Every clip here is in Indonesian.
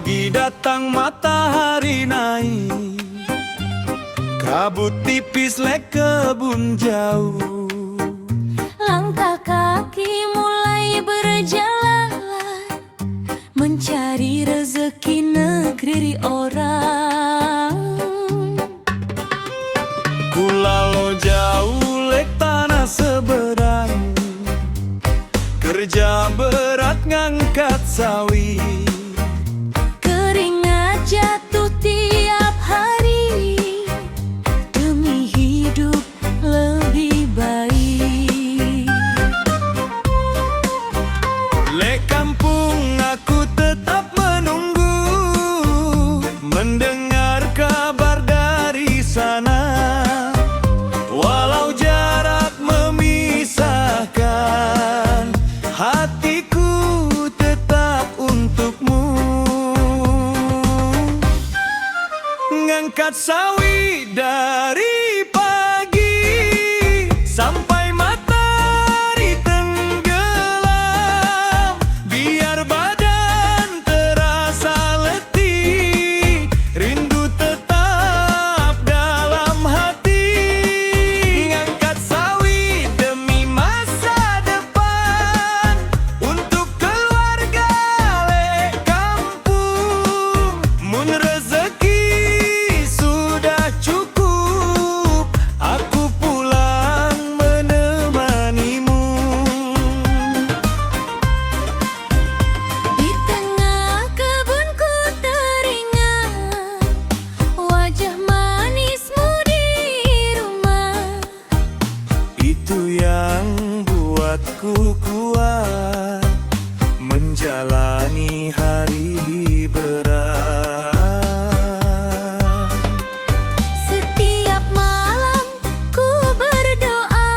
Pagi datang matahari naik, kabut tipis lek kebun jauh. Langkah kaki mulai berjalan, mencari rezeki negeri orang. Kulalo jauh lek tanah seberang, kerja berat ngangkat sawi. Keringat jatuh tiap hari demi hidup lebih baik. Lek kampung aku tetap menunggu, mendengar kabar dari sana. Walau jarak memisahkan, hatiku tetap untukmu. Ngangkat sawi dari pagi sampai matahari tenggelam, biar badan terasa letih, rindu tetap dalam hati. Ngangkat sawi demi masa depan, untuk keluarga lek kampung. Mun rezeki sudah cukup, aku pulang menemanimu. Di tengah kebunku teringat wajah manismu di rumah. Itu yang buatku kuat menjalani hari berat. Setiap malam ku berdoa,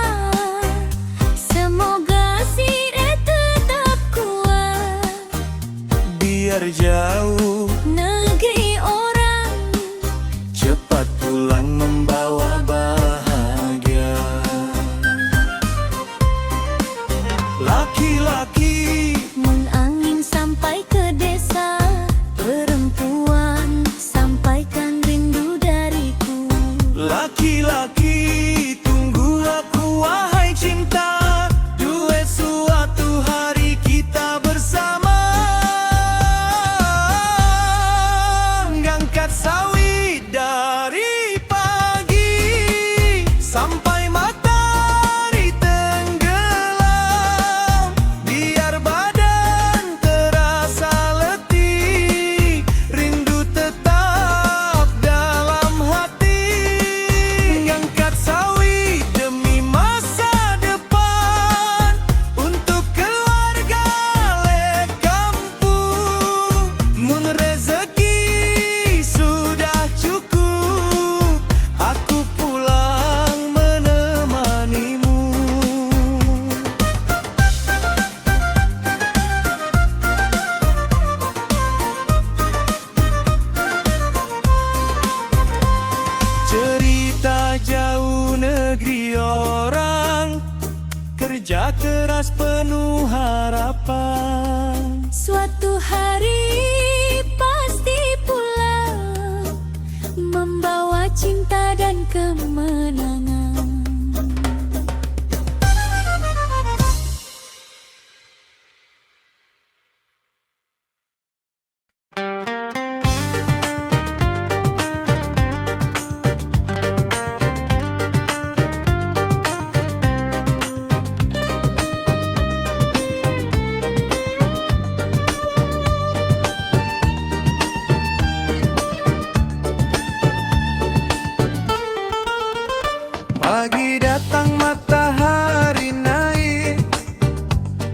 semoga Sire tetap kuat. Biar jauh Negeri orang, cepat pulang membawa bahagia. Laki-laki mun angin sampai ke desa, perempuan sampaikan rindu dariku. laki-laki tunggu aku wahai cinta, duet suatu hari kita bersama. Ngangkat sawi dari pagi sampai matahari tenggelam, biar badan terasa letih, rindu tetap dalam hati. Ngangkat sawi demi masa depan, untuk keluarga lek kampung. Mun rezeki sudah cukup, aku pulang menemanimu. Cerita jauh negeri orang, kerja keras penuh harapan. Suatu hari pasti pulang, membawa cinta dan kemenangan. Pagi datang matahari naik,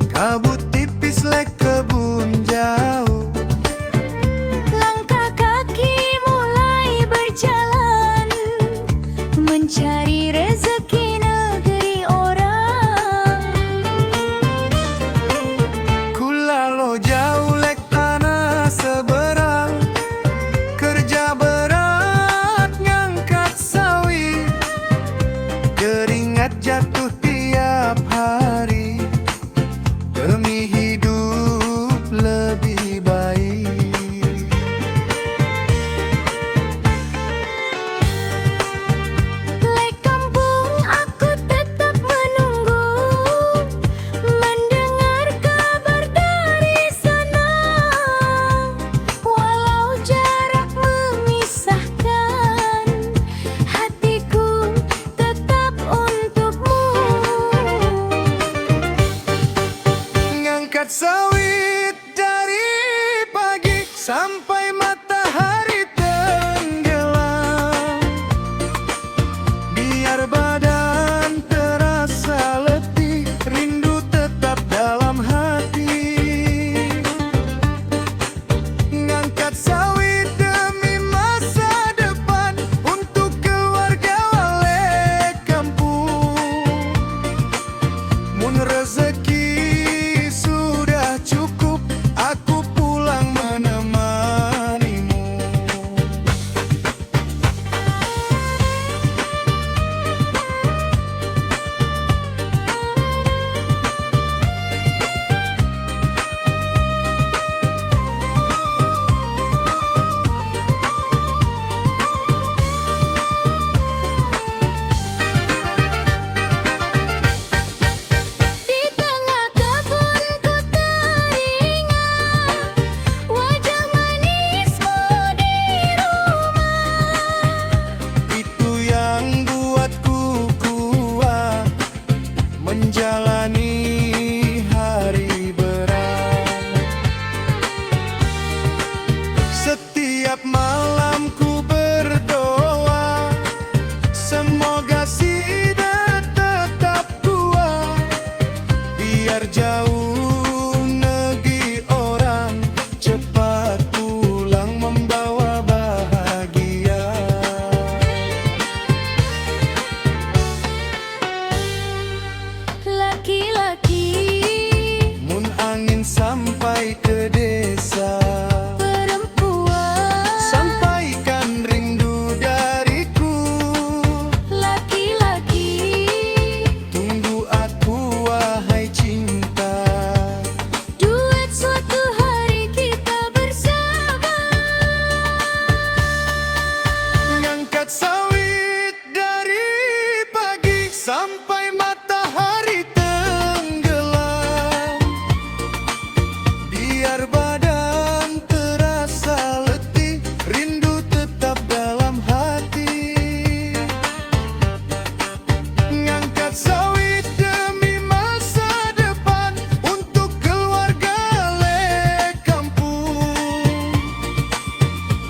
kabut tipis lek kebun jauh. Langkah kaki mulai berjalan, mencari rezeki negeri orang. Kulalo jauh lek tanah seberang, kerja berat ngangkat sawi. Keringat jatuh tiap hari demi hidup lebih baik. Ngangkat sawit dari pagi sampai matahari tenggelam, biar badan terasa letih, rindu tetap dalam hati. Ngangkat sawit demi masa depan, untuk keluarga wale kampung. Mun rezeki sudah cukup, aku pulang menemanimu. Di tengah kebun ku teringat wajah manismu di rumah. Itu yang buatku kuat menjalani hari berat. Setiap malam ku berdoa, semoga Sida tetap kuat, biar jauh negeri orang, cepat pulang membawa bahagia. Laki-laki Mun angin sampai ke desa, perempuan, sampaikan rindu dariku. laki-laki Tunggu aku wahai cinta. duet suatu hari kita bersama. Ngangkat sawit dari pagi sampai matahari tenggelam, biar badan terasa letih, rindu tetap dalam hati. Ngangkat sawit demi masa depan, untuk keluarga le kampung.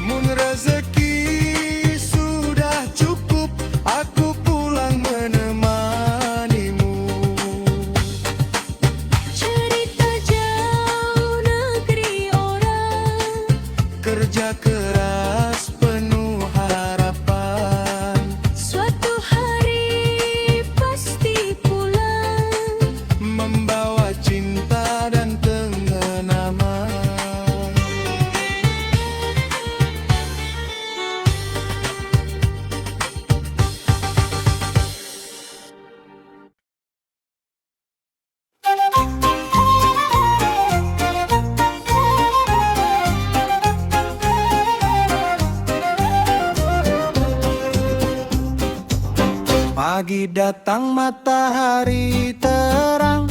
Mun rezeki sudah cukup, aku pulang menemanimu. Cerita jauh negeri orang, Kerja keras penuh harapan, suatu hari pasti pulang. membawa cinta dan tengenaman. Pagi datang matahari terang,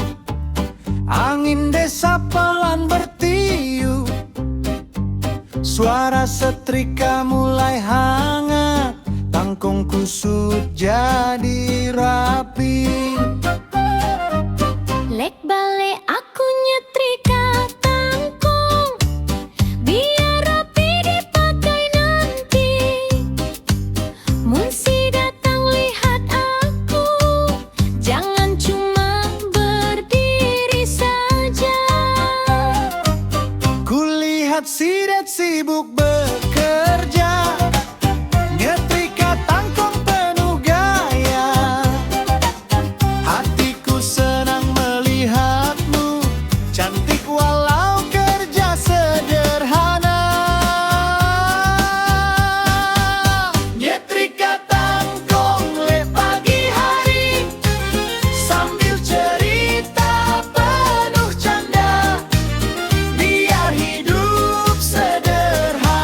angin desa pelan bertiup, suara setrika mulai hangat, tangkong kusut jadi rapi. Lek bale aku nyetrika tangkong, biar rapi dipakai nanti. Mun si datang lihat aku, jangan cuma berdiri saja. Kulihat Sidet sibuk bekerja, nyetrika tangkong penuh gaya. Hatiku senang melihatmu, cantik walau kerja sederhana. Nyetrika tangkong le pagi hari, sambil cerita penuh canda, biar hidup sederhana.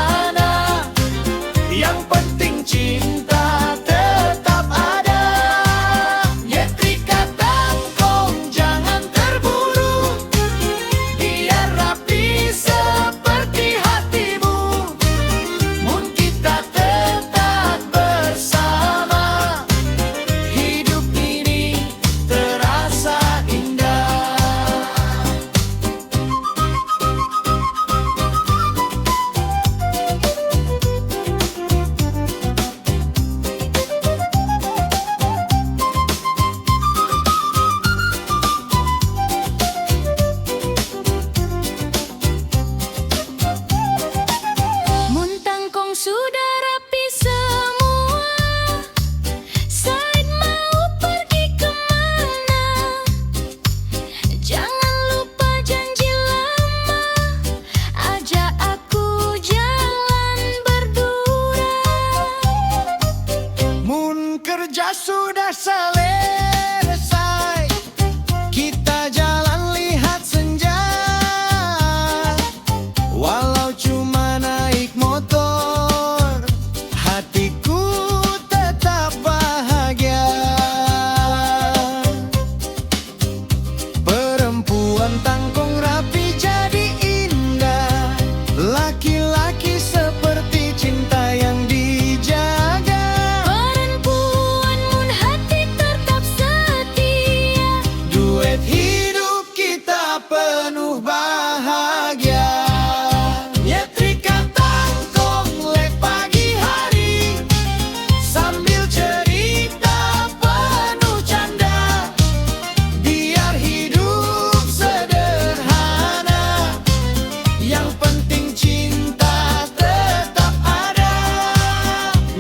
tangkong rapi jadi indah. Laki-laki seperti cinta yang dijaga. Perempuan mun hati tetap setia. Duet hidup kita penuh bahagia. Nyetrika tangkong lek pagi hari, sambil cerita penuh canda. Biar hidup sederhana, yang penting cinta tetap ada.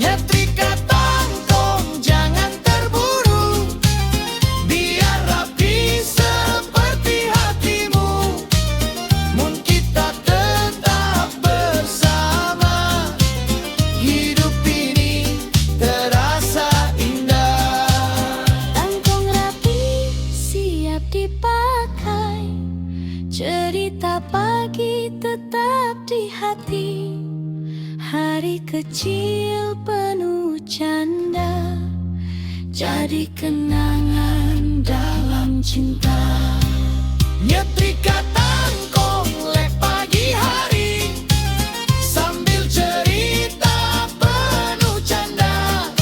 Nyetrika tangkong jangan terburu, biar rapi seperti hatimu. Mun kita tetap bersama, hidup ini terasa indah. Tangkong rapi siap dipakai, cerita pagi tetap di hati. Hari kecil penuh canda, jadi kenangan dalam cinta. Nyetrika tangkong lek pagi hari, sambil cerita penuh canda.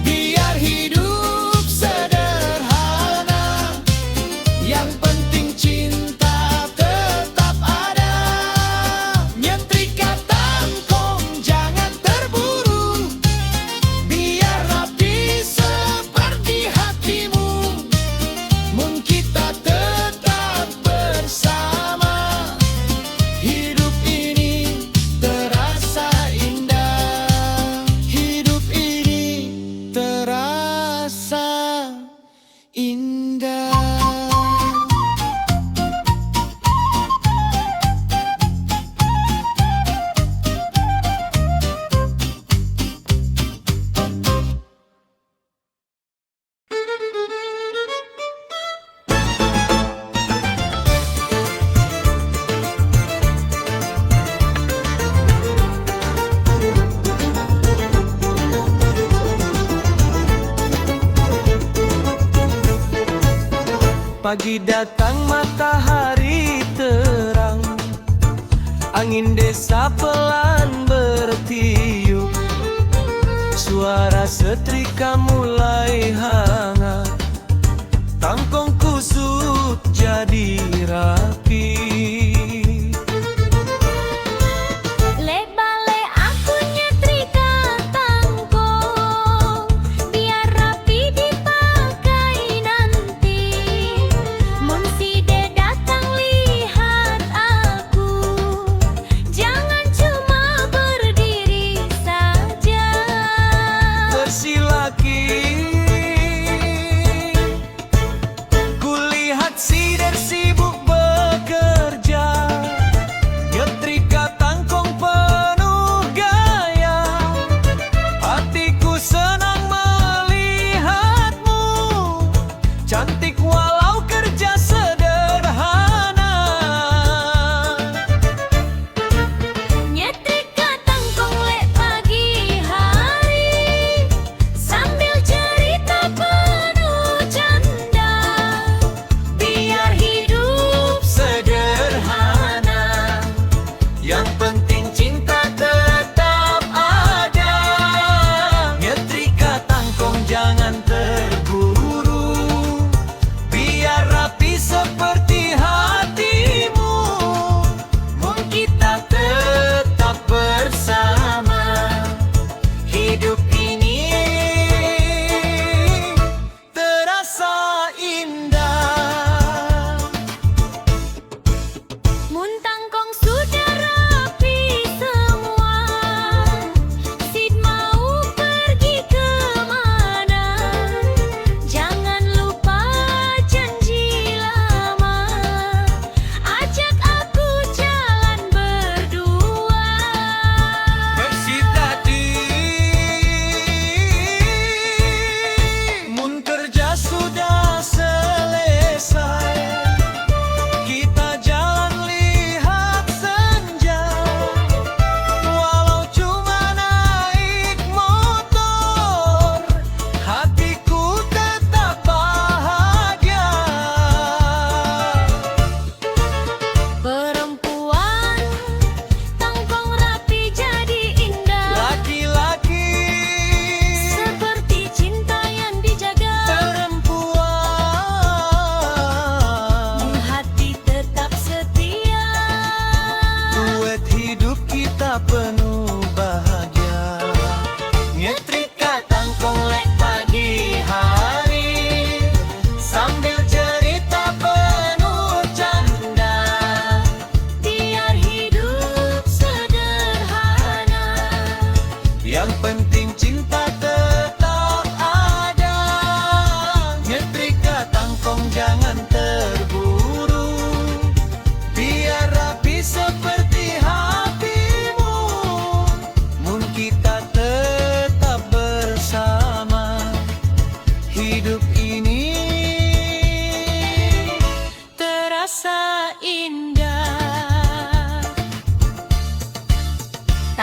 Biar hidup sederhana, yang penting cinta tetap ada. Nyetrika tangkong jangan terburu, biar rapi seperti hatimu. Mun kita tetap bersama, hidup ini terasa indah. Hidup ini terasa indah. Pagi datang matahari terang, angin desa pelan bertiup. Suara setrika mulai hangat, tangkong kusut jadi rapi. Lebale aku nyetrika tangkong, biar rapi dipakai nanti. Mun si de datang lihat aku, jangan cuma berdiri saja. Bersilaki, kulihat si der sibuk bekerja.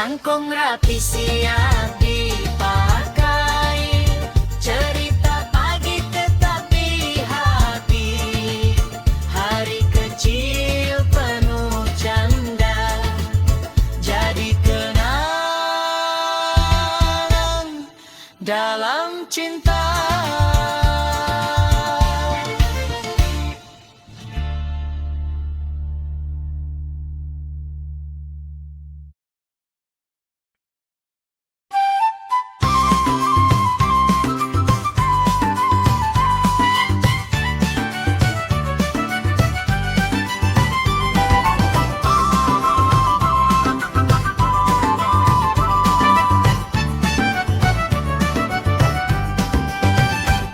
Angkong rapi siap dipakai, cerita pagi tetap di hati. Hari kecil penuh canda, jadi kenangan dalam cinta.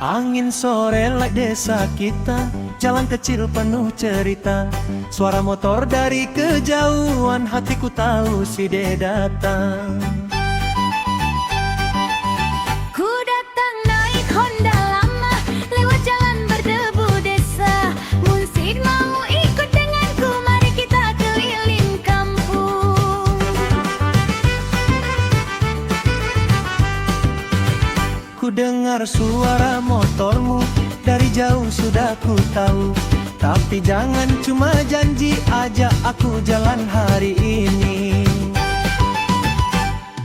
Angin sore like desa kita, jalan kecil penuh cerita. Suara motor dari kejauhan, hatiku tahu si de datang. Ku datang naik Honda lama, lewat jalan berdebu desa. Munsid mau ikut denganku, mari kita keliling kampung. Ku dengar suara motormu, dari jauh sudah ku tahu. Tapi jangan cuma janji, ajak aku jalan hari ini.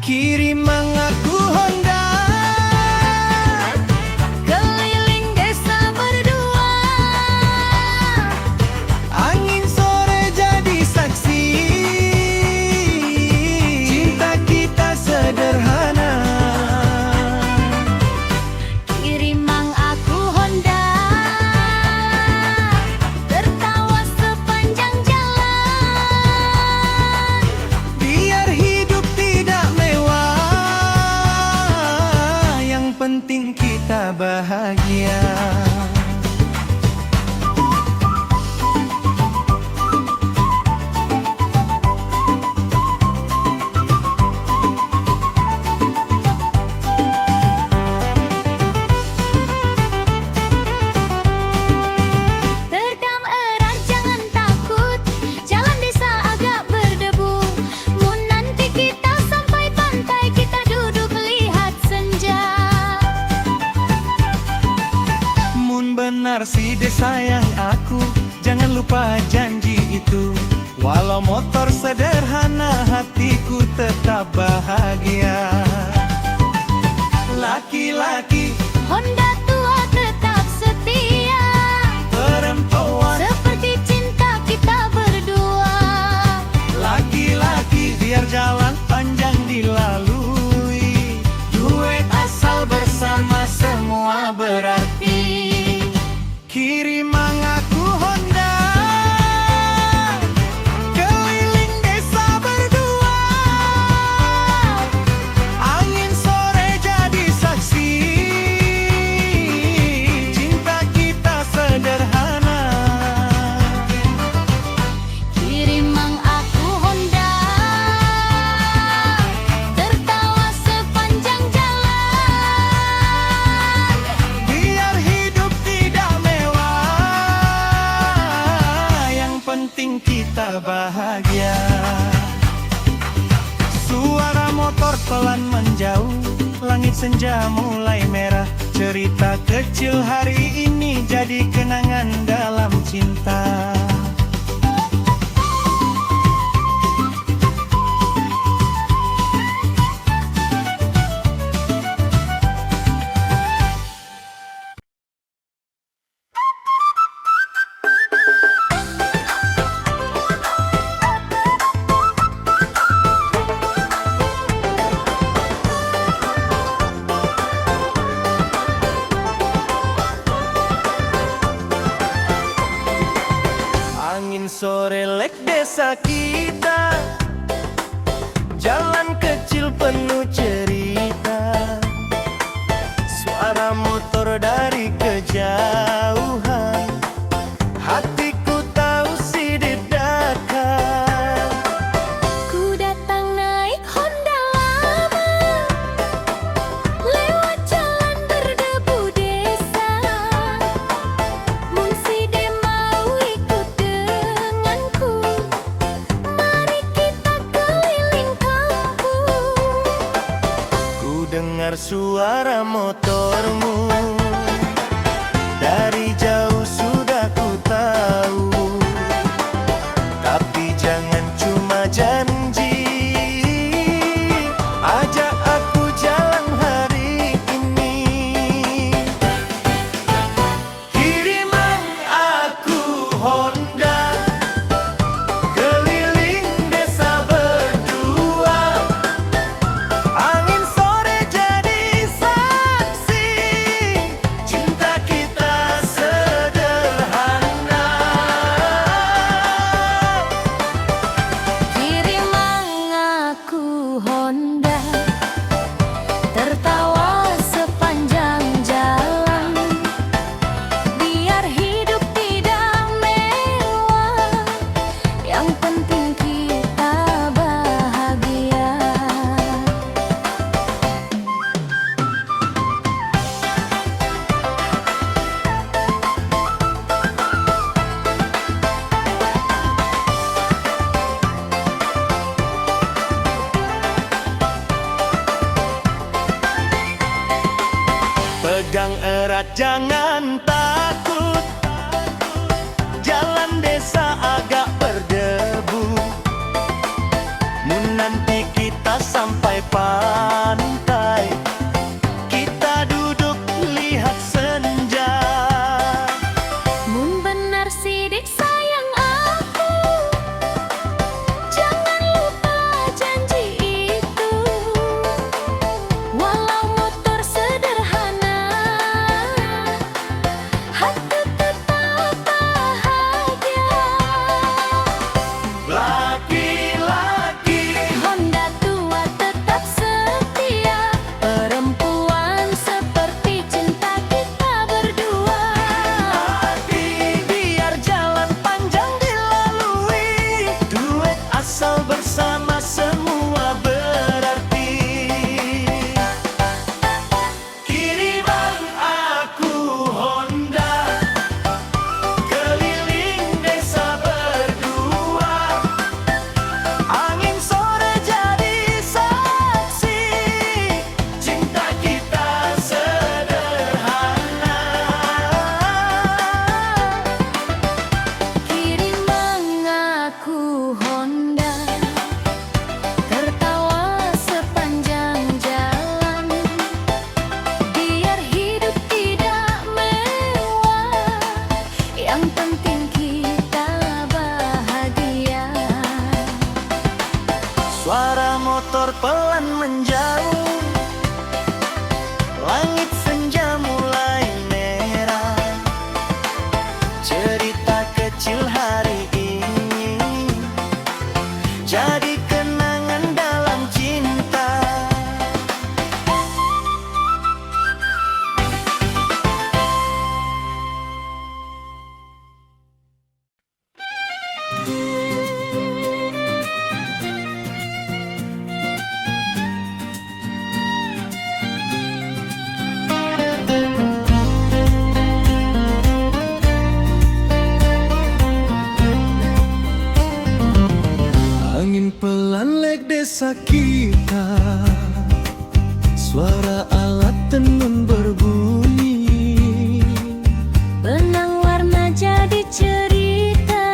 Kirim aku Honda, Keliling desa berdua, angin sore jadi saksi. Cinta kita sederhana, kirim mang aku Honda, tertawa sepanjang jalan. biar hidup tidak mewah, yang penting kita bahagia. Terdam erat jangan takut, jalan desa agak berdebu. Mun nanti kita sampai pantai, kita duduk lihat senja. Mun benar si de sayang aku, jangan lupa janji itu. Walau motor sederhana, hatiku tetap bahagia. Laki-laki, Honda tua tetap setia, perempuan, seperti cinta kita berdua. laki-laki, biar jalan panjang dilalui. Duet asal bersama semua berarti. Kirim aku Honda, keliling desa berdua. Angin sore jadi saksi, cinta kita sederhana. Kirim mang aku Honda, tertawa sepanjang jalan. Biar hidup tidak mewah, yang penting kita bahagia. Suara motor pelan menjauh, langit senja mulai merah. Cerita kecil hari ini jadi kenangan dalam cinta. Angin sore lek desa kita, jalan kecil penuh cerita. Suara motor dari kejauhan, hatiku tahu si de dekat. Ku datang naik Honda lama, lewat jalan berdebu desa. Mun si de mau ikut denganku, mari kita keliling kampung. jangan takut. Jalan desa agak berdebu, mun nanti kita sampai pantai, kita duduk lihat senja. Mun benar sidik sayang aku, jangan lupa janji itu. Walau motor sederhana, hati tetap bahagia. Laki-laki Honda tua tetap setia, perempuan seperti cinta kita berdua. hati, biar jalan panjang dilalui. Duet asal bersama semua berarti. Kiriman aku Honda, keliling desa berdua. Angin sore jadi saksi, cinta kita sederhana. Kirim aku Honda, tertawa sepanjang jalan. Biar hidup tidak mewah, yang penting kita bahagia. Suara motor pelan menjauh, langit senja mulai merah. Cerita kecil hari ini jadi kenangan dalam cinta. Angin pelan lek desa kita, suara alat tenun berbunyi. Benang warna jadi cerita,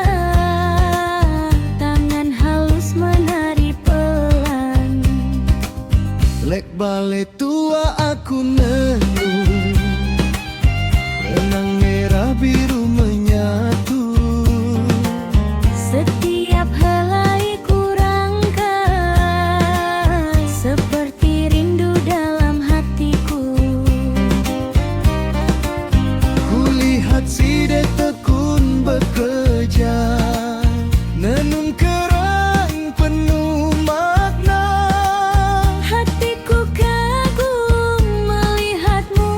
tangan halus menari pelan. Lek bale tua aku nenung, benang merah biru menyatu. Setiap helai ku rangkai, seperti rindu dalam hatiku. Kulihat si de tekun bekerja, nenun kerang penuh makna. Hatiku kagum melihatmu,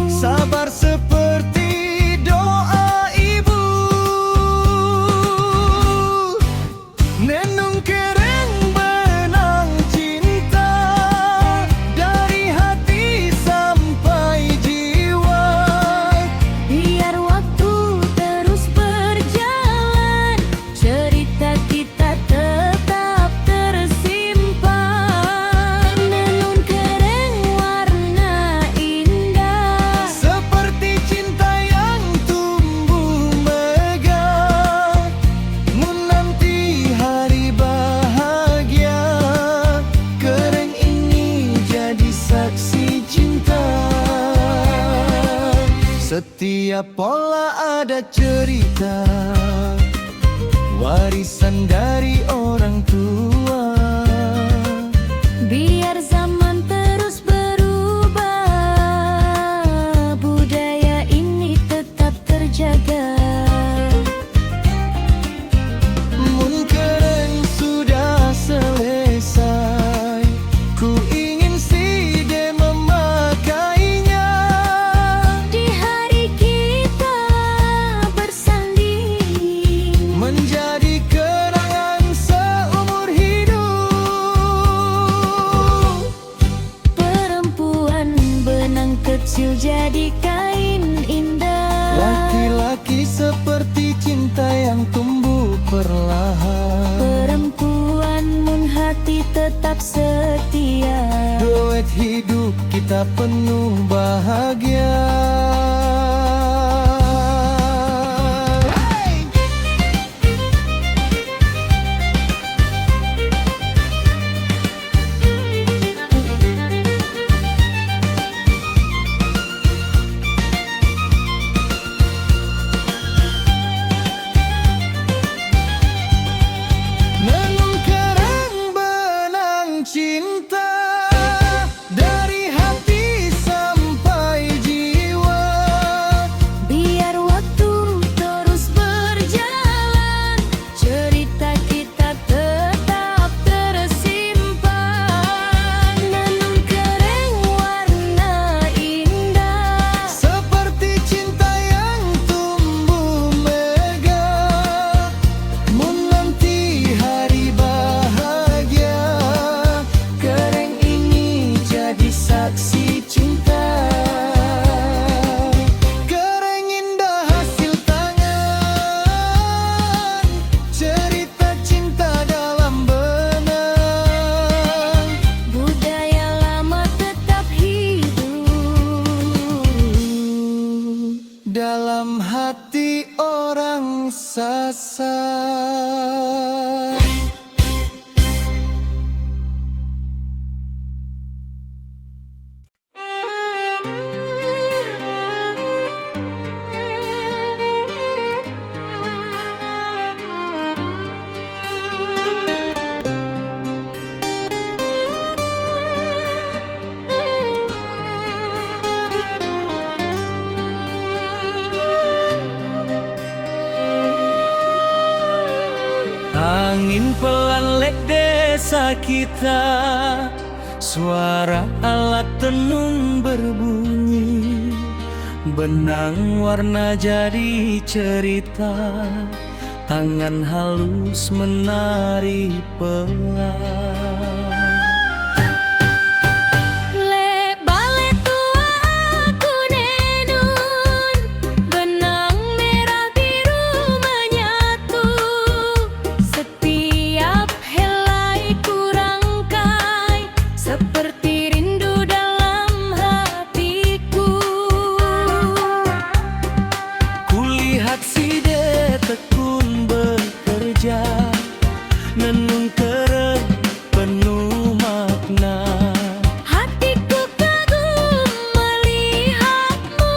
Sabar seperti doa ibu. Nenung kereng benang cinta, dari hati sampai jiwa. biar waktu terus berjalan, cerita kita tetap tersimpan. Nenun kering warna indah, Seperti cinta yang tumbuh megah, mun nanti hari bahagia, kereng ini jadi saksi cinta. Setiap pola ada cerita, warisan dari orang tua. biar zaman terus berubah, budaya ini tetap terjaga. Mun kereng sudah selesai, ku ingin si de memakainya. Di hari kita bersanding, Menjadi kenangan seumur hidup. perempuan benang kecil jadi kain indah. Laki-laki seperti cinta yang tumbuh perlahan. Perempuan mun hati tetap setia. Duet langit hidup kita penuh bahagia. Nenung kereng benang cinta dari hati sampai jiwa. Biar waktu terus berjalan, cerita kita tetap tersimpan. Nenung kereng warna indah, Seperti cinta yang tumbuh megah. Mun nanti hari bahagia, kereng ini jadi saksi cinta. Kereng indah hasil tangan, cerita cinta dalam benang. budaya lama tetap hidup Dalam hati orang Sasak. Angin pelan lek desa kita, suara alat tenun berbunyi. Benang warna jadi cerita, tangan halus menari pelan. Le bale tua aku nenun, benang merah biru menyatu. Setiap helai ku rangkai, seperti rindu dalam hatiku. Kulihat si de tekun bekerja, nenung kereng penuh makna. Hatiku kagum melihatmu,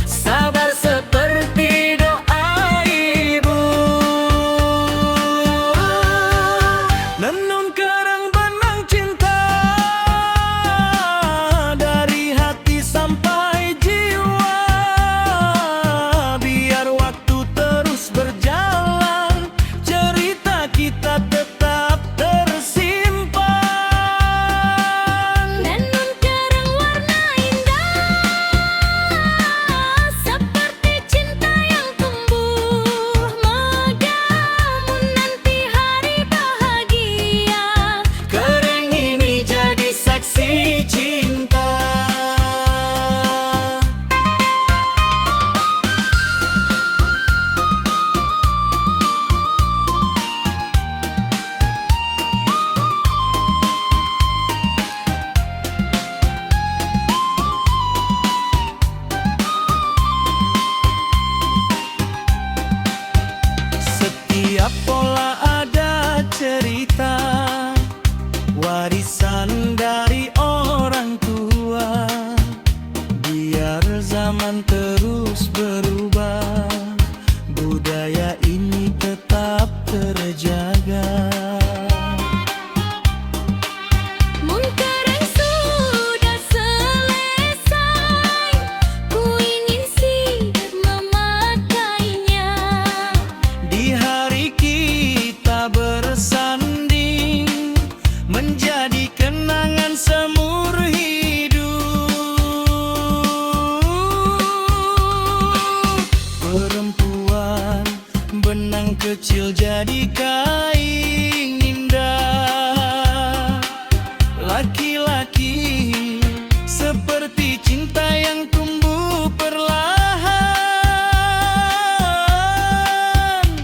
Sabar seperti doa ibu. Nenun kereng benang cinta dari hati sampai jiwa. Biar waktu terus berjalan, cerita kita tetap tersimpan. nenun kereng warna indah, seperti cinta yang tumbuh megah. Mun nanti hari bahagia, Kereng ini jadi saksi cinta. Setiap pola ada cerita, warisan dari orang tua. Biar zaman terus berubah, budaya ini tetap terjaga. mun kereng sudah selesai, ku ingin siap memakainya. Di hari kita bersanding, menjadi kenangan seumur hidup. Perempuan benang kecil jadi kain indah. Laki-laki seperti cinta yang tumbuh perlahan.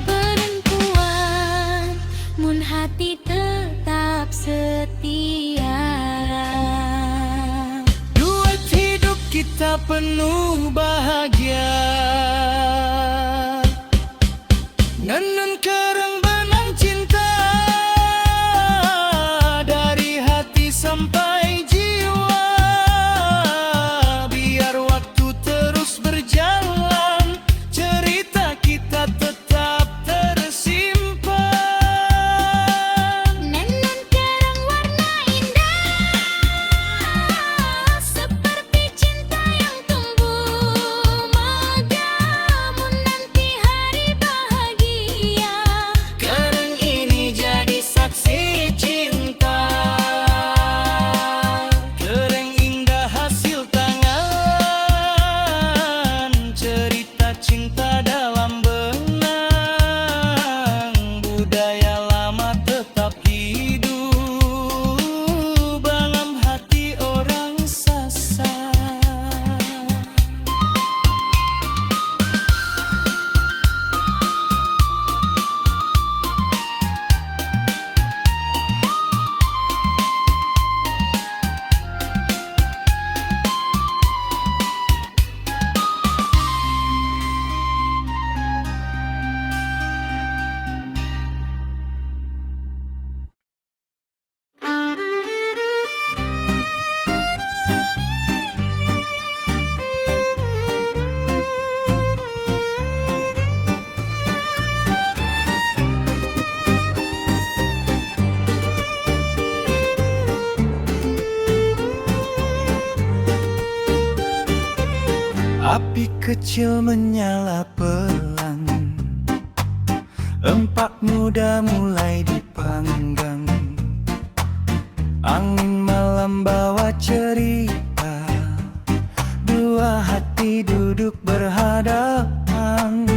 Perempuan, mun hati tetap setia. Nenun kereng benang cinta dari hati sampai jiwa, biar waktu terus berjalan, cerita kita tetap tersimpan. Nenun kerang warna indah seperti cinta yang tumbuh megah, menanti hari bahagia. Kereng ini jadi saksi cinta, kereng indah hasil tangan, cerita cinta dalam benang, budaya lama tetap hidup dalam hati orang Sasak. Api kecil menyala pelan, empak muda mulai dipanggang. Angin malam bawa cerita, dua hati duduk berhadapan.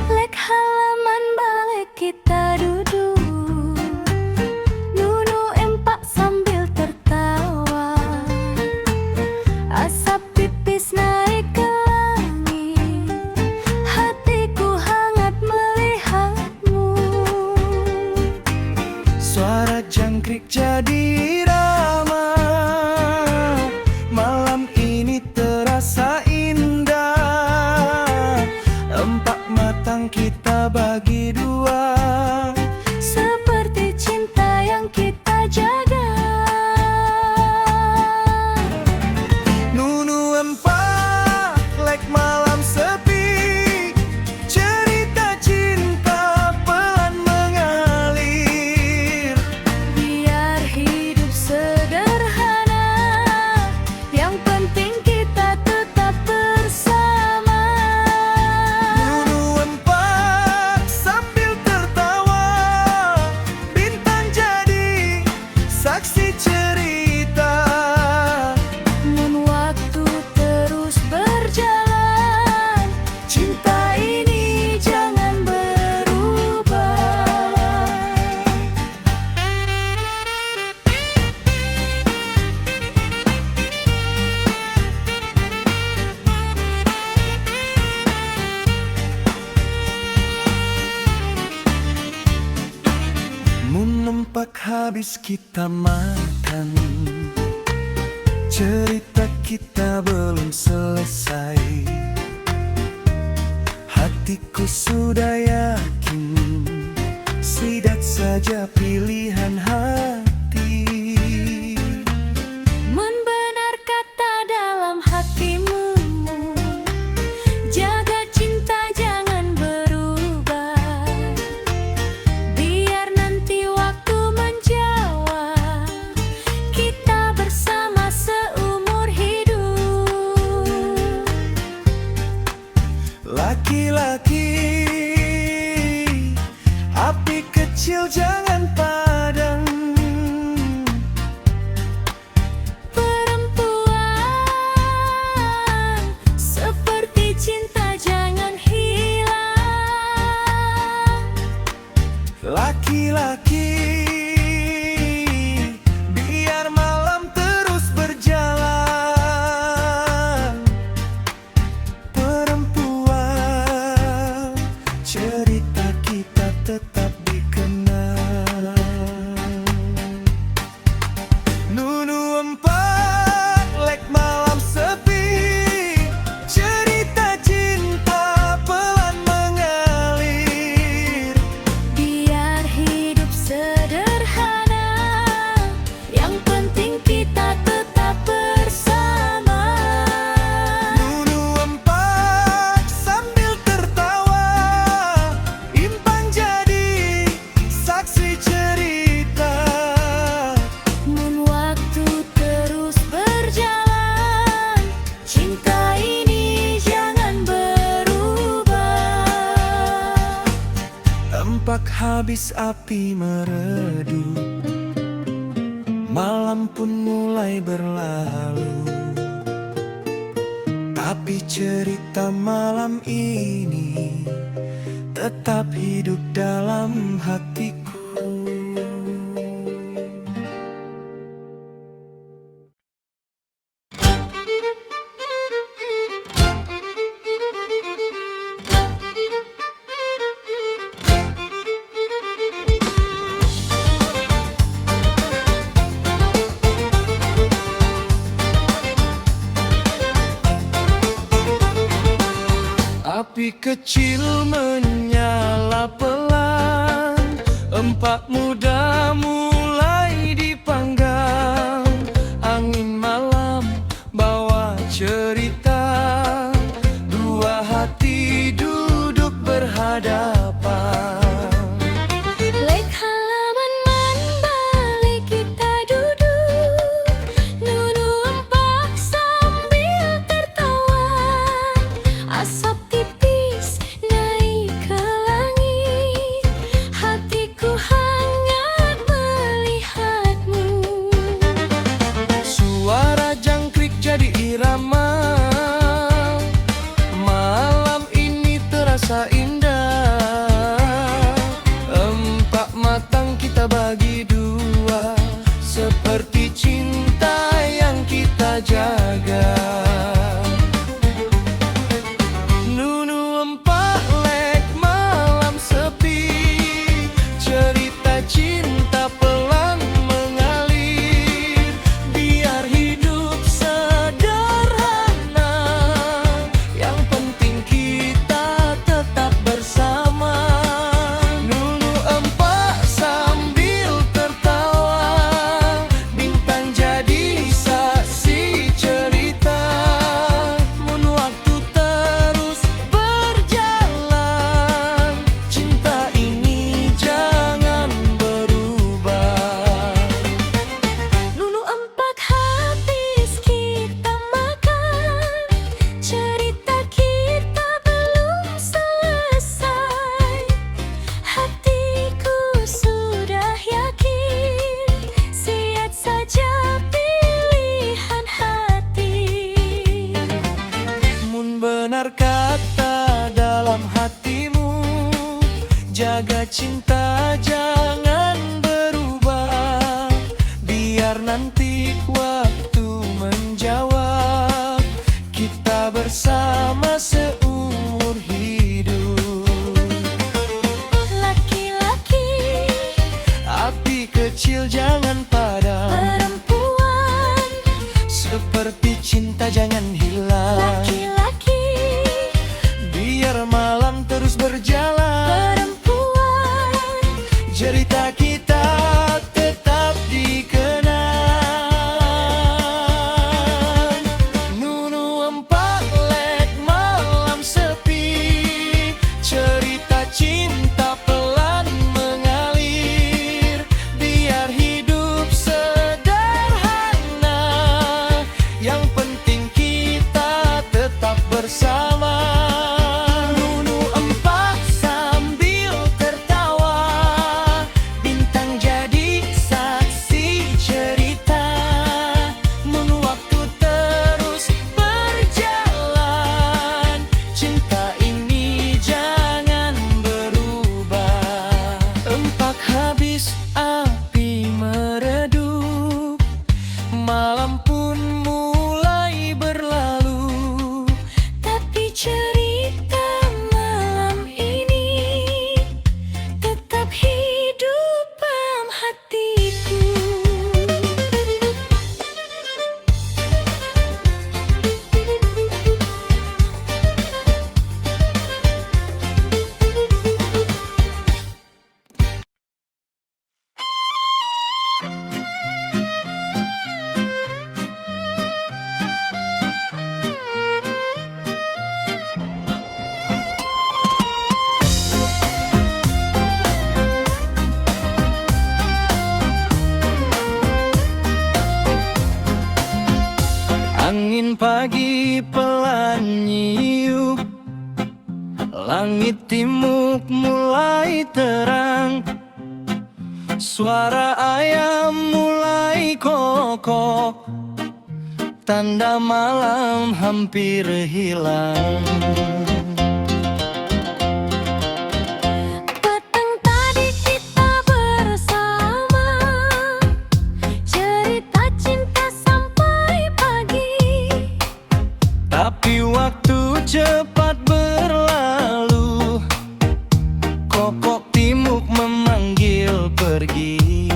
Lek halaman balik kita duduk, Nunu empak sambil tertawa. Asap pipis naik ke langit, hatiku hangat melihatmu. Suara jangkrik jadi irama, malam ini terasa indah. Empat matang kita bagi dua, Seperti cinta yang kita jaga. Nunu empat lek malam sepi, cerita cinta pelan mengalir. Biar hidup sederhana, yang penting kita tetap bersama. Nunu empat sambil tertawa, bintang jadi saksi cerita. Namun waktu terus berjalan, cinta ini jangan berubah. Mun empak habis kita makan, cerita kita belum selesai. Hatiku sudah yakin, sidat saja pilihan hati. Mun benar kata dalam hatimu, jaga cinta jangan berubah. Biar nanti waktu menjawab, kita bersama seumur hidup. Laki-laki, api kecil jangan padam. Perempuan, seperti cinta jangan hilang. Laki-laki, biar malam terus berjalan. Perempuan, cerita kita tetap dikenal. Nunu empat lek malam sepi, cerita cinta pelan mengalir. Tampak habis api meredup, malam pun mulai berlalu. Tapi cerita malam ini tetap hidup dalam hatiku. Api kecil menyala pelan, empak muda mulai dipanggang. Angin malam bawa cerita, dua hati duduk berhadapan. Lek halaman man balik kita duduk, nunu empak sambil tertawa. Asap tipis naik ke langit, hatiku hangat melihatmu. Suara jangkrik jadi irama, malam ini terasa indah. Empat matang kita bagi dua, seperti cinta yang kita jaga. Nunu empat lek malam sepi, cerita cinta pelan mengalir. Biar hidup sederhana, yang penting kita tetap bersama. Nunu empat sambil tertawa, bintang jadi saksi cerita. Mun waktu terus berjalan, cinta ini jangan berubah. Nunu empat habis kita makan, cerita kita belum selesai. Hatiku sudah yakin, siat saja pilihan hati. Mun benar kata dalam hatimu, jaga cinta jangan berubah. Biar nanti waktu menjawab, kita bersama seumur hidup. Laki-laki, Api kecil jangan padam, perempuan, seperti cinta jangan hilang. laki-laki, Biar malam terus berjalan, perempuan, cerita kita tetap dikenang. Nunu empat lek malam sepi, cerita cinta pelan mengalir. Biar hidup sederhana, yang penting kita tetap bersama. Nunu empat sambil tertawa, mulai terang, suara ayam mulai kokok, tanda malam hampir hilang. Petang tadi kita bersama, cerita cinta sampai pagi. Tapi waktu cepat berlalu, kokok timuk memanggil pergi.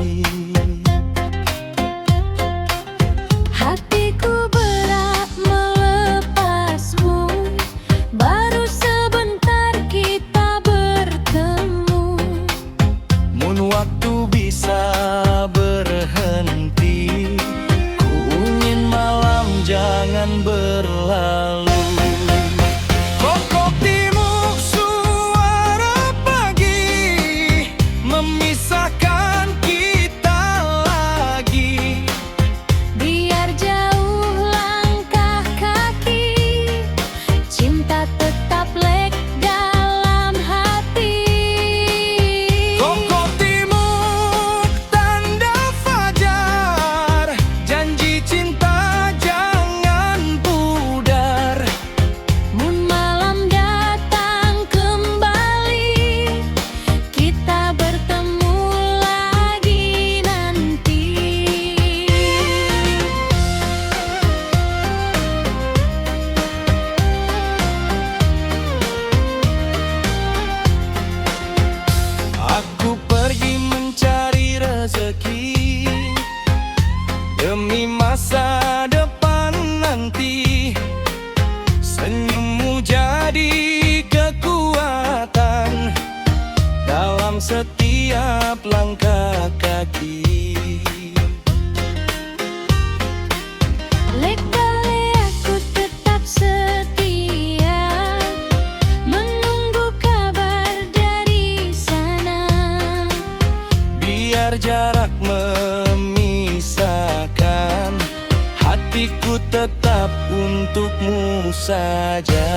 Hatiku berat melepasmu, baru sebentar kita bertemu. Mun waktu bisa berhenti, ku ingin malam jangan berlalu. Kokok timuk suara pagi, memisahkan kita lagi. Biar jauh langkah kaki, cinta tetap lek dalam hati. Kokok timuk tanda fajar, janji cinta jangan pudar. Mun malam datang kembali, kita bertemu lagi nanti. Aku pergi mencari rezeki demi masa depan nanti. Senyummu jadi kekuatan dalam setiap langkah kaki. Lek dale aku tetap setia, menunggu kabar dari sana. Biar jarak memisahkan, hatiku tetap untukmu saja.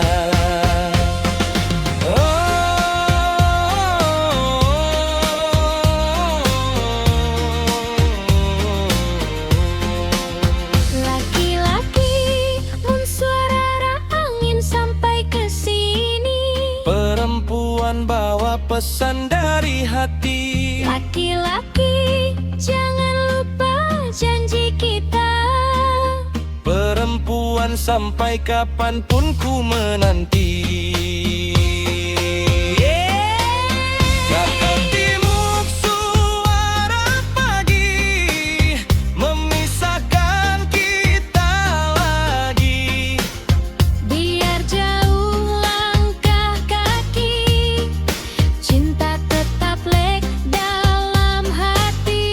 Laki-laki, mun suara angin sampai ke sini. Perempuan bawa pesan dari hati. Laki-laki, jangan lupa janji kita. Perempuan sampai kapanpun ku menanti. Kokok timuk suara pagi, memisahkan kita lagi. Biar jauh langkah kaki, cinta tetap lek dalam hati.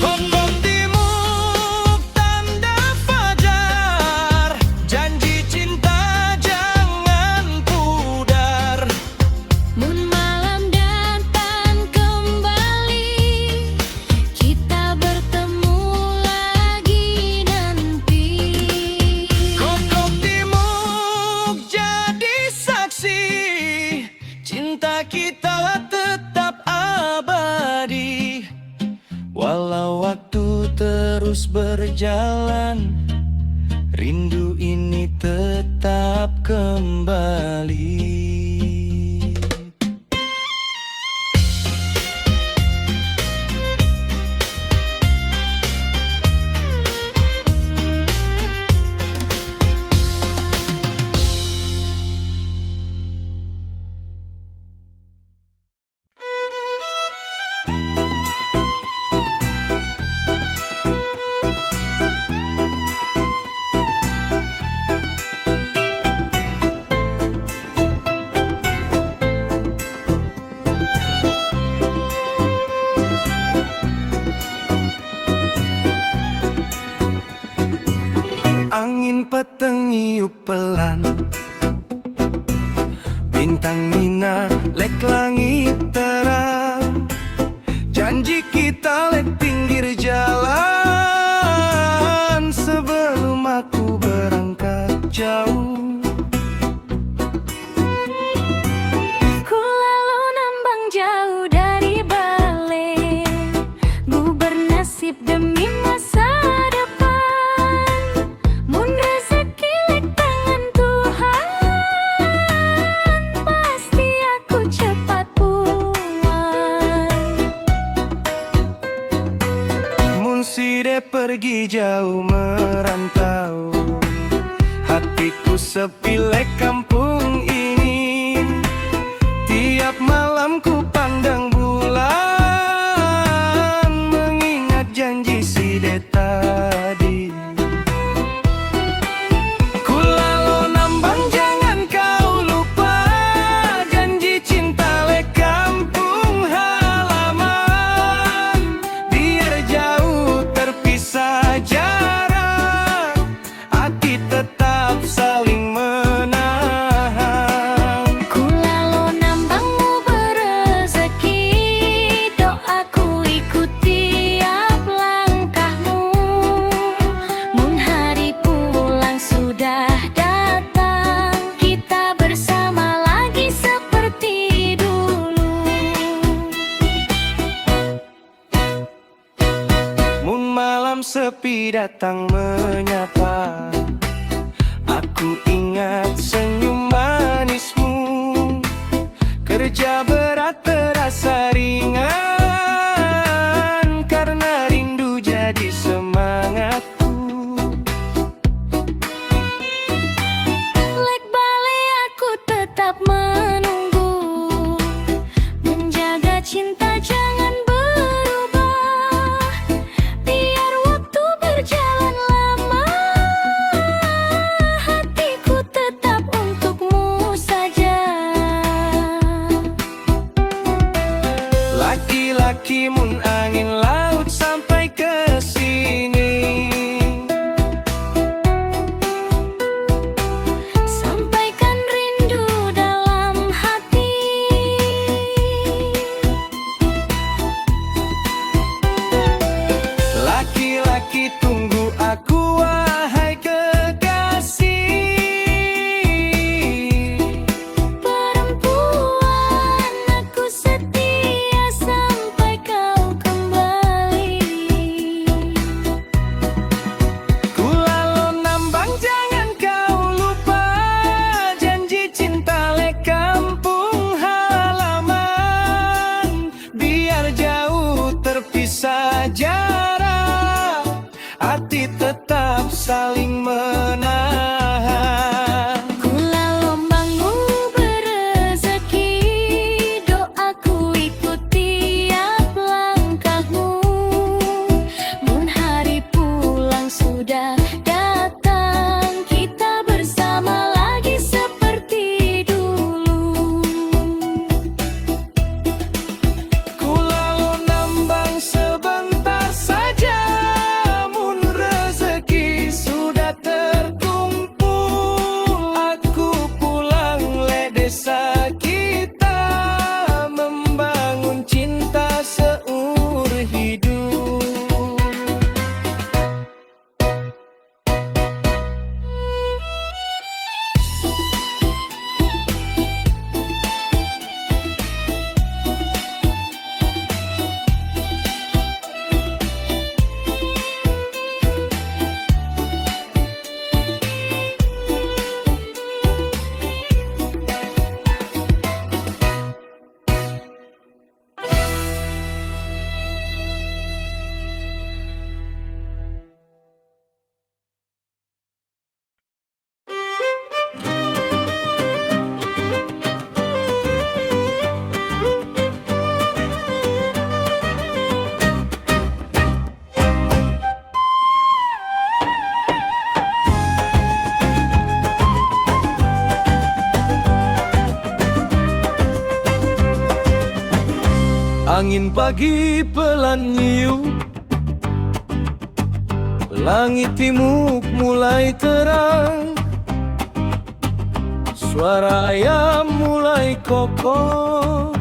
Kokok timuk tanda fajar, janji cinta jangan pudar. Mun malam datang kembali, kita bertemu lagi nanti. Kokok timuk jadi saksi, cinta kita tetap abadi. Walau waktu terus berjalan, rindu ini tetap kembali. Angin peteng niup pelan, bintang minar lek langit terang. Janji kita lek pinggir jalan, sebelum aku berangkat jauh. Ku lalu deh pergi jauh merantau. Hatiku sepi lek kampung ini. Tiap malam ku pandang bulan, mengingat janji si deh tadi. Ku lalu nambang jangan kau lupa, janji cinta lek kampung halaman. Biar jauh terpisah jarak, hati tetap saling menahan. Ku lalu nambangmu berezeki, doaku ikuti tiap langkahmu. Mun hari pulang sudah datang, kita bersama lagi seperti dulu. Mun malam sepi datang menyapa, aku ingat senyum manismu. Kerja berat terasa ringan, karena rindu jadi semangatku. Lek balik aku tetap menunggu, menjaga cinta jangan berubah. Biar waktu berjalan lama, hatiku tetap untukmu saja. Laki-laki mun angin laut sampai ke sini, Sampaikan rindu dalam hati. laki-laki tunggu aku wahai kekasih. Perempuan aku setia sampai kau kembali. Ku lalu nambang jangan kau lupa, janji cinta lek kampung halaman. Biar jauh terpisah jarak, hati tetap saling menahan. Ku lombangmu berezeki, doaku ikuti tiap langkahmu. Mun hari pulang sudah datang, kita bersama lagi seperti dulu. Ku lalu nambang sebentar saja, mun rezeki sudah terkumpul. Aku pulang le desa kita, membangun cinta seumur hidup. Angin pagi pelan nyium, langit timuk mulai terang. Suara ayam mulai kokok,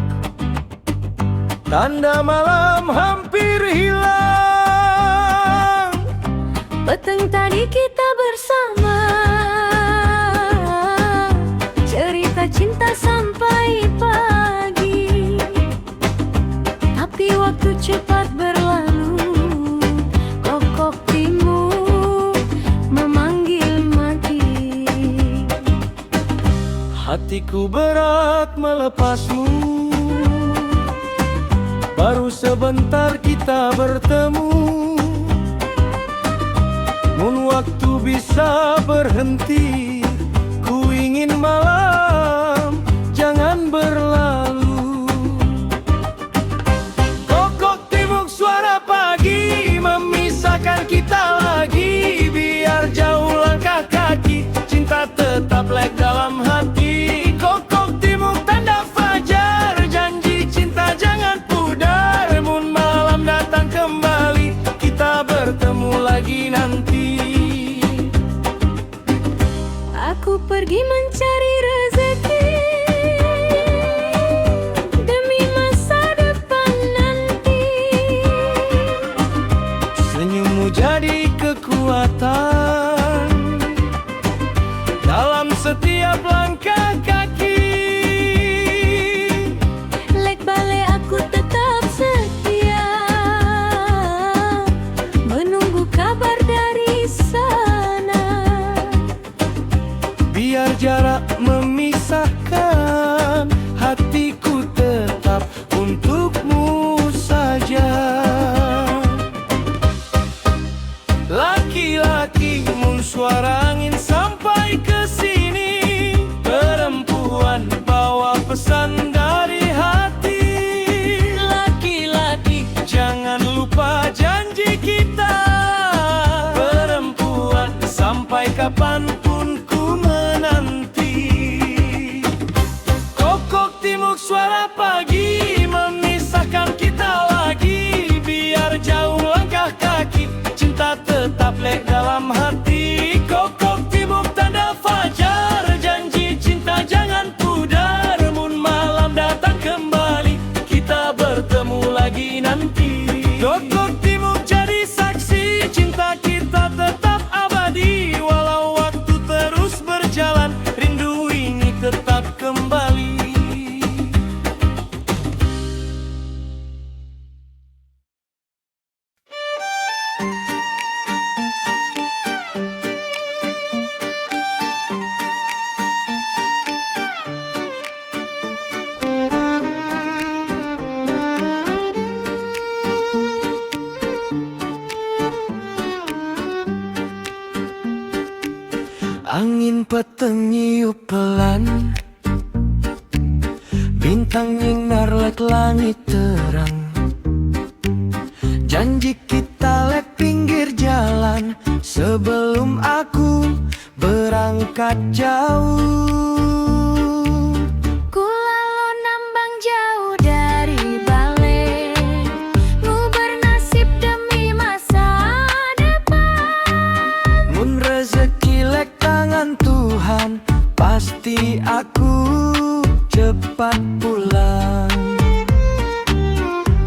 tanda malam hampir hilang. Petang tadi kita bersama, cerita cinta sampai pagi. Tapi waktu cepat berlalu, kokok timur memanggil mati. Hatiku berat melepasmu, baru sebentar kita bertemu. waktu bisa berhenti, ku ingin malam jangan berlalu. Kokok timuk suara pagi memisahkan kita lagi, biar jauh langkah kaki, cinta tetap lek dalam hati. Kokok timuk tanda fajar, janji cinta jangan pudar. Mun malam datang kembali, kita bertemu lagi nanti. Aku pergi mencari rezeki demi masa depan nanti. Senyummu jadi kekuatan dalam setiap langkah kaki. Lek bale aku tetap setia, menunggu kabar dari sana. Biar jarak memisahkan, hatiku tetap untukmu saja. Laki-laki mun suara angin sampai ke sini, perempuan bawa pesan dari hati. Laki-laki jangan lupa janji kita, perempuan sampai kapanpun ku menanti. Kokok timuk suara pagi memisahkan kita lagi, biar jauh langkah kaki, cinta tetap lek dalam hati. Kokok timuk tanda fajar, janji cinta jangan pudar. Mun malam datang kembali, kita bertemu lagi nanti. Kokok timuk jadi saksi, cinta kita tetap abadi. Walau waktu terus berjalan, rindu ini tetap kembali. Angin peteng niup pelan, bintang nyinar lek langit terang. Janji kita lek pinggir jalan, sebelum aku berangkat jauh. Ku lalu nambang jauh dari bale, ku bernasib demi masa depan. Mun rezeki lek tangan Tuhan, pasti aku cepat pulang.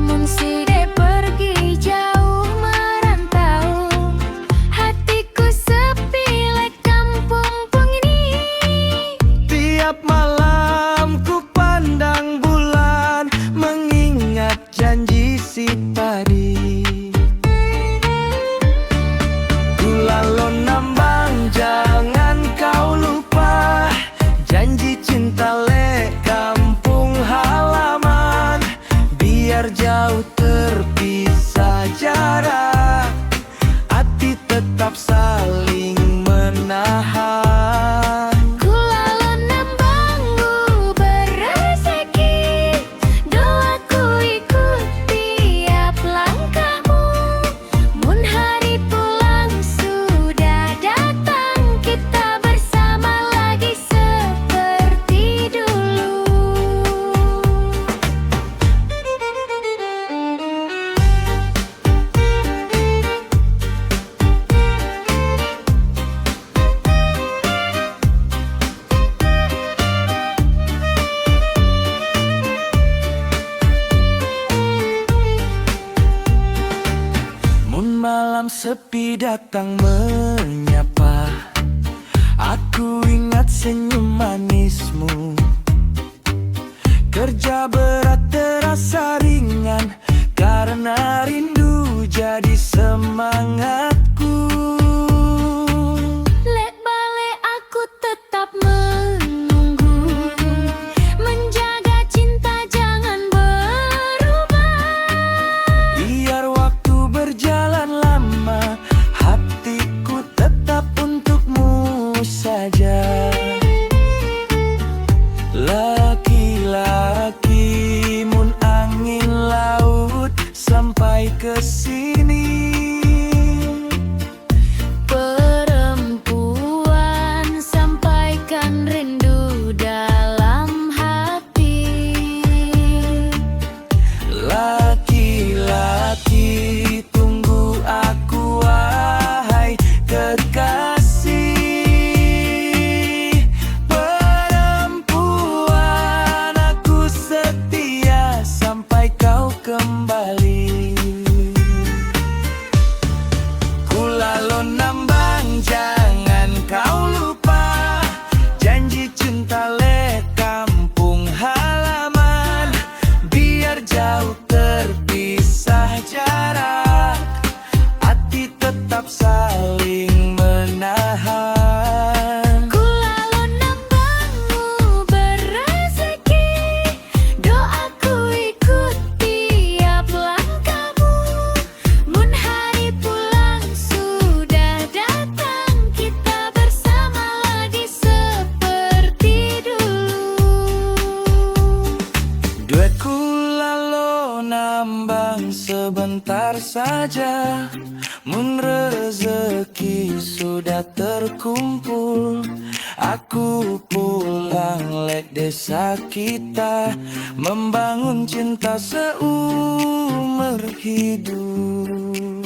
Mun side pergi jauh merantau, hatiku sepi lek kampung pung ini. Tiap malam ku pandang bulan, mengingat janji si tadi. Ku lalu nambang jangan kau lupa, janji cinta lek kampung halaman. Biar jauh terpisah jarak, hati tetap saling menahan. Ku lalu nambangmu berrezeki, doaku ikut tiap langkahmu. Mun hari pulang sudah datang, kita bersama lagi seperti dulu. Mun malam sepi datang menyapa, aku ingat senyum manismu. Kerja berat terasa ringan, karena rindu jadi semangatku. Lek bale aku tetap menunggu, menjaga cinta jangan berubah. Biar waktu berjalan lama, hatiku tetap kembali. Kulalo nambang jangan kau lupa, janji cinta le kampung halaman. Biar jauh terpisah jarak, hati tetap saling menahan. Kulalo nambangmu berrezeki, doaku ikut tiap langkahmu. Mun hari pulang sudah datang, kita bersama lagi seperti dulu. Duetku lalu nambang sebentar saja, mun rezeki sudah terkumpul. Aku pulang lek desa kita, membangun cinta seumur hidup.